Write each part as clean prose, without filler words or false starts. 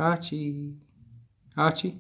Archie. Archie.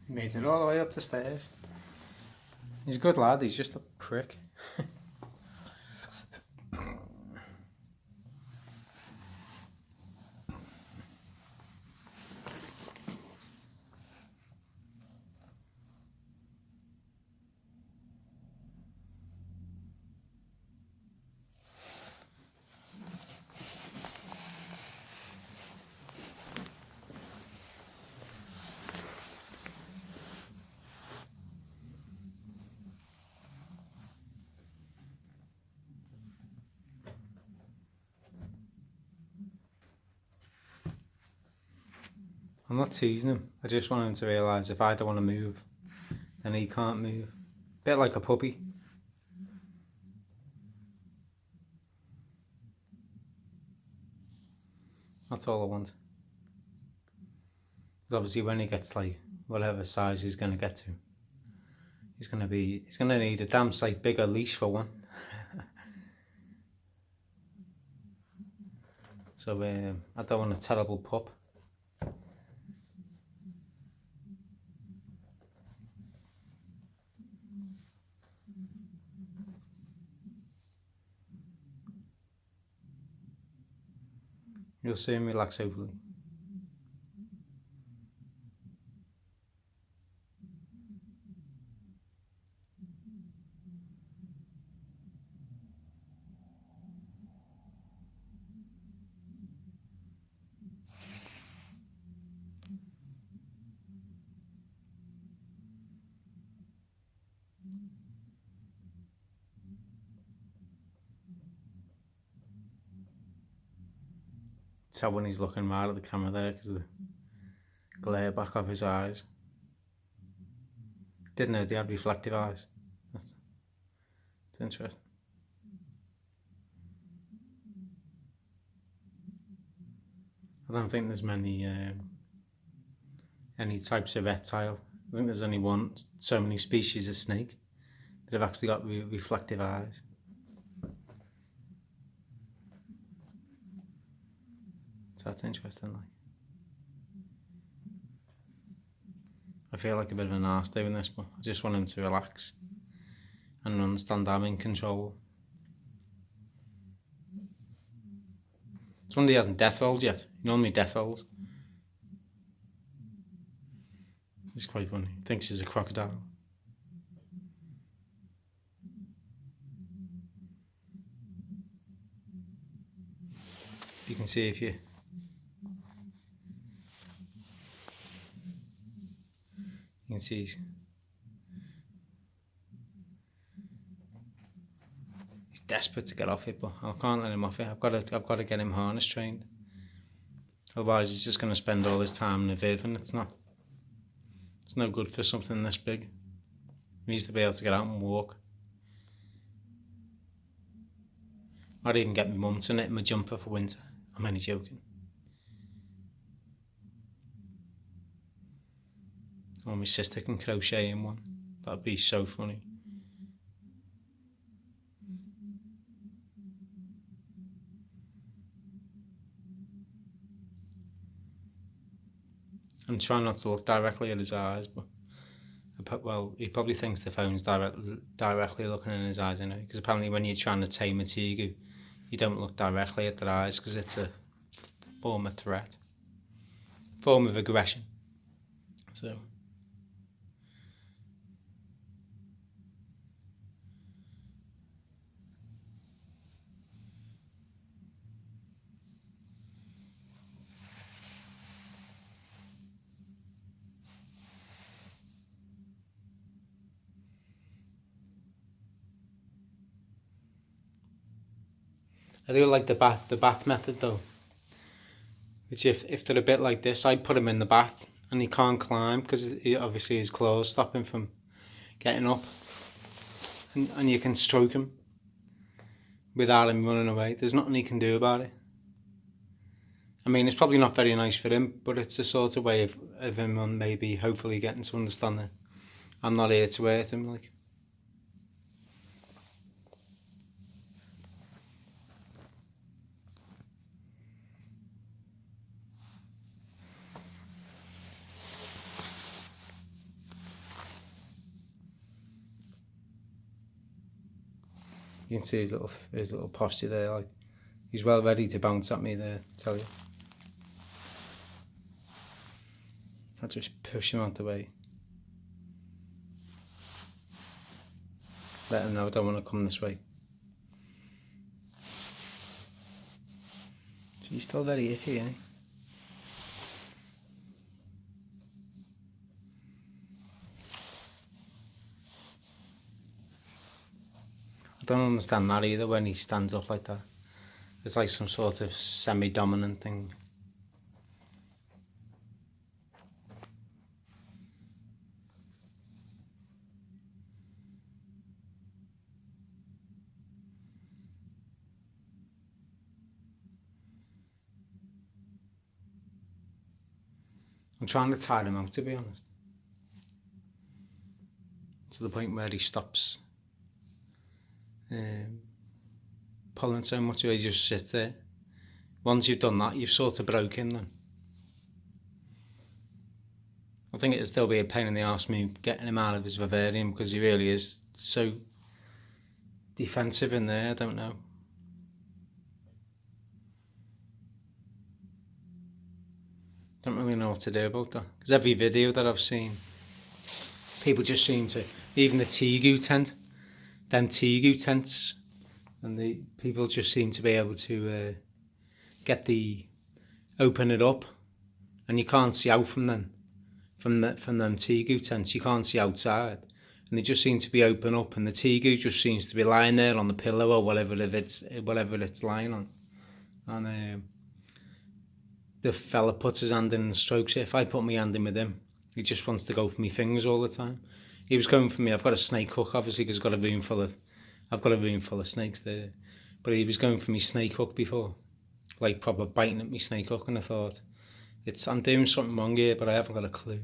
He made it all the way up the stairs. He's a good lad, he's just a prick. I'm not teasing him, I just want him to realise if I don't want to move, then he can't move. Bit like a puppy. That's all I want. But obviously when he gets like whatever size he's going to get to, he's going to need a damn sight bigger leash for one. So I don't want a terrible pup. You'll see him relax overly. Tell when he's looking right at the camera there because the glare back off his eyes. Didn't know they had reflective eyes. That's interesting. I don't think there's many any types of reptile. I think there's only so many species of snake that have actually got reflective eyes. So that's interesting. Like, I feel like a bit of an arse doing this, but I just want him to relax and understand I'm in control. It's one he hasn't death rolled yet. He normally death rolls. He's quite funny. He thinks he's a crocodile. You can see if you can see he's desperate to get off it, but I can't let him off it. I've got to get him harness trained. Otherwise, he's just going to spend all his time in the viv, and it's no good for something this big. He needs to be able to get out and walk. I'd even get my mum to knit him a jumper for winter. I'm only joking. Or my sister can crochet in one. That'd be so funny. I'm trying not to look directly at his eyes, but well, he probably thinks the phone's directly looking in his eyes anyway, because apparently when you're trying to tame a tegu, you don't look directly at their eyes because it's a form of threat, form of aggression. So I do like the bath method though, which if they're a bit like this, I'd put him in the bath and he can't climb because obviously his claws stop him from getting up, and you can stroke him without him running away. There's nothing he can do about it. I mean, it's probably not very nice for him, but it's a sort of way of him maybe hopefully getting to understand that I'm not here to hurt him, like. You can see his little posture there, like he's well ready to bounce at me there, I tell you. I just push him out the way. Let him know I don't want to come this way. So he's still very iffy, eh? I don't understand that either when he stands up like that. It's like some sort of semi-dominant thing. I'm trying to tire him out, to be honest. To the point where he stops pulling so much he just sits there. Once you've done that, you've sort of broken then. I think it'd still be a pain in the arse me getting him out of his vivarium because he really is so defensive in there. I don't know. Don't really know what to do about that, because every video that I've seen, people just seem to, even the tegu tent, them tegu tents, and the people just seem to be able to open it up, and you can't see out from them tegu tents. You can't see outside, and they just seem to be open up, and the tegu just seems to be lying there on the pillow or whatever it's lying on, and the fella puts his hand in and strokes it. If I put my hand in with him, he just wants to go for my fingers all the time. He was going for me. I've got a snake hook, obviously, because I've got a room full of snakes there. But he was going for me snake hook before, like proper biting at me snake hook, and I thought, I'm doing something wrong here, but I haven't got a clue.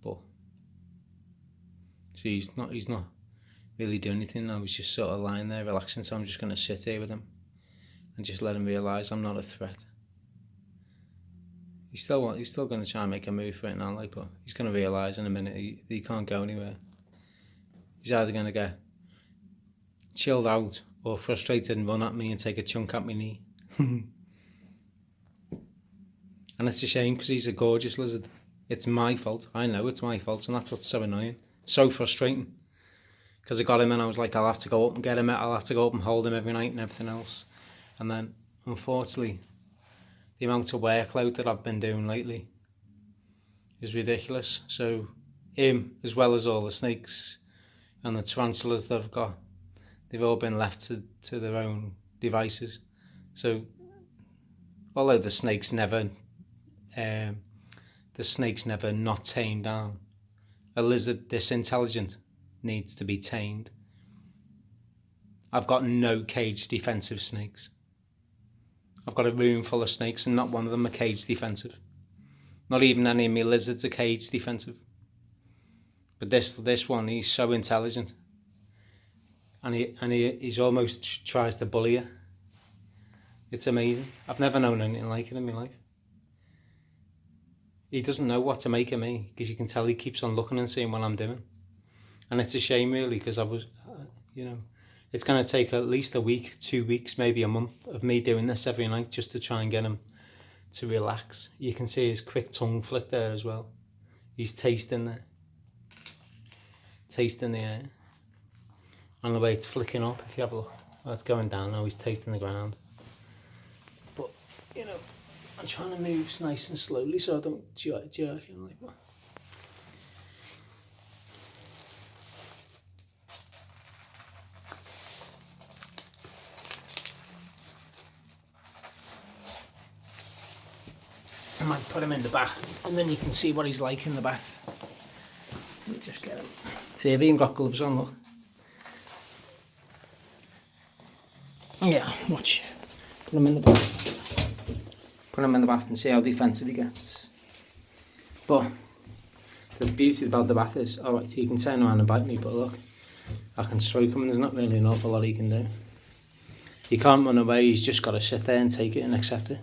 But see, he's not really doing anything. I was just sort of lying there relaxing, so I'm just going to sit here with him and just let him realise I'm not a threat. He's still going to try and make a move for it now, like, but he's going to realise in a minute he can't go anywhere. He's either going to get chilled out or frustrated and run at me and take a chunk at my knee. And it's a shame because he's a gorgeous lizard. It's my fault. I know it's my fault, and that's what's so annoying. So frustrating. because I got him and I was like, I'll have to go up and get him, I'll have to go up and hold him every night and everything else. And then, unfortunately, the amount of workload that I've been doing lately is ridiculous. So him, as well as all the snakes and the tarantulas that I've got, they've all been left to their own devices. So although the snake's never not tamed down, a lizard this intelligent needs to be tamed. I've got no cage defensive snakes. I've got a room full of snakes and not one of them are cage defensive. Not even any of my lizards are cage defensive. But this one, he's so intelligent. And he's almost tries to bully you. It's amazing. I've never known anything like it in my life. He doesn't know what to make of me, because you can tell he keeps on looking and seeing what I'm doing. And it's a shame, really, because I was, it's going to take at least a week, 2 weeks, maybe a month of me doing this every night just to try and get him to relax. You can see his quick tongue flick there as well. He's tasting the air. And the way it's flicking up, if you have a look, it's going down now, he's tasting the ground. But, I'm trying to move nice and slowly so I don't jerk him like that. I might put him in the bath and then you can see what he's like in the bath. Let me just get him. See, I've even got gloves on, look. Yeah, watch. Put him in the bath. Put him in the bath and see how defensive he gets. But the beauty about the bath is, alright, he can turn around and bite me, but look, I can strike him and there's not really an awful lot he can do. He can't run away, he's just got to sit there and take it and accept it.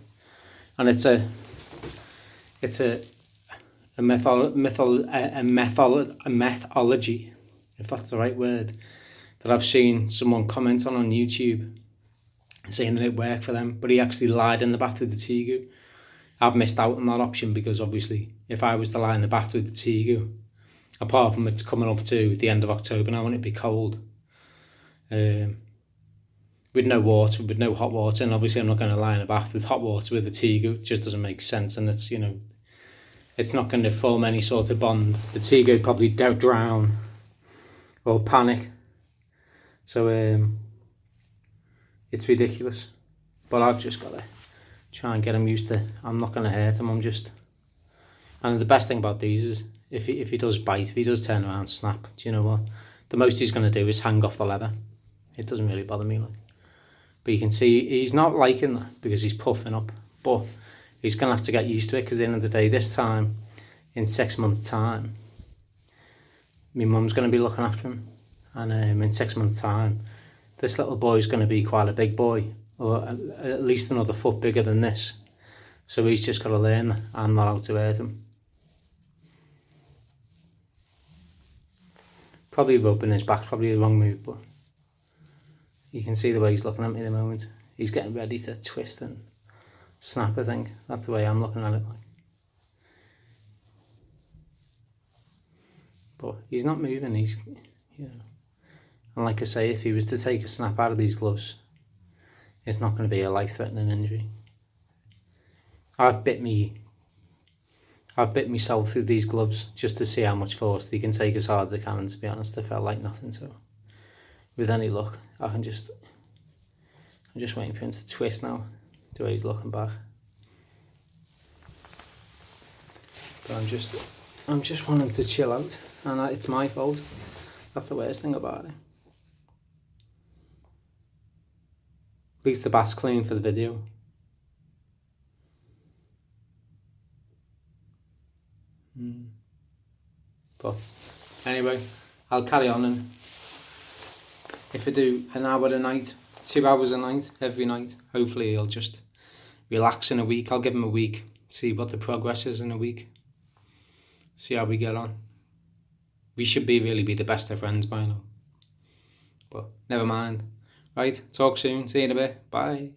And it's a methodology, if that's the right word, that I've seen someone comment on YouTube saying that it worked for them, but he actually lied in the bath with the tegu. I've missed out on that option because obviously if I was to lie in the bath with the tegu, apart from it's coming up to the end of October now and it'd be cold, with no water, with no hot water, and obviously I'm not going to lie in a bath with hot water with the tegu. It just doesn't make sense, and it's, it's not going to form any sort of bond. The tegu would probably drown or panic. So it's ridiculous, but I've just got to try and get him used to, I'm not going to hurt him, and the best thing about these is if he does bite, if he does turn around and snap, do you know what, the most he's going to do is hang off the leather. It doesn't really bother me, but you can see he's not liking that because he's puffing up, but he's going to have to get used to it, because at the end of the day, this time in 6 months time, my mum's going to be looking after him, and in 6 months time this little boy's going to be quite a big boy, or at least another foot bigger than this. So he's just got to learn that I'm not out to hurt him. Probably rubbing his back's probably the wrong move, but you can see the way he's looking at me at the moment. He's getting ready to twist and snap, I think. That's the way I'm looking at it. But he's not moving, he's, And like I say, if he was to take a snap out of these gloves, it's not going to be a life-threatening injury. I've bit myself through these gloves just to see how much force they can take as hard as they can, and to be honest, I felt like nothing. So with any luck, I'm just waiting for him to twist now, the way he's looking back. But I'm just wanting him to chill out, and it's my fault. That's the worst thing about it. At least the bath's clean for the video. But anyway, I'll carry on, and if I do an hour a night, 2 hours a night, every night, hopefully he'll just relax in a week. I'll give him a week, see what the progress is in a week, see how we get on. We should really be the best of friends by now. But never mind. Right, talk soon, see you in a bit, bye.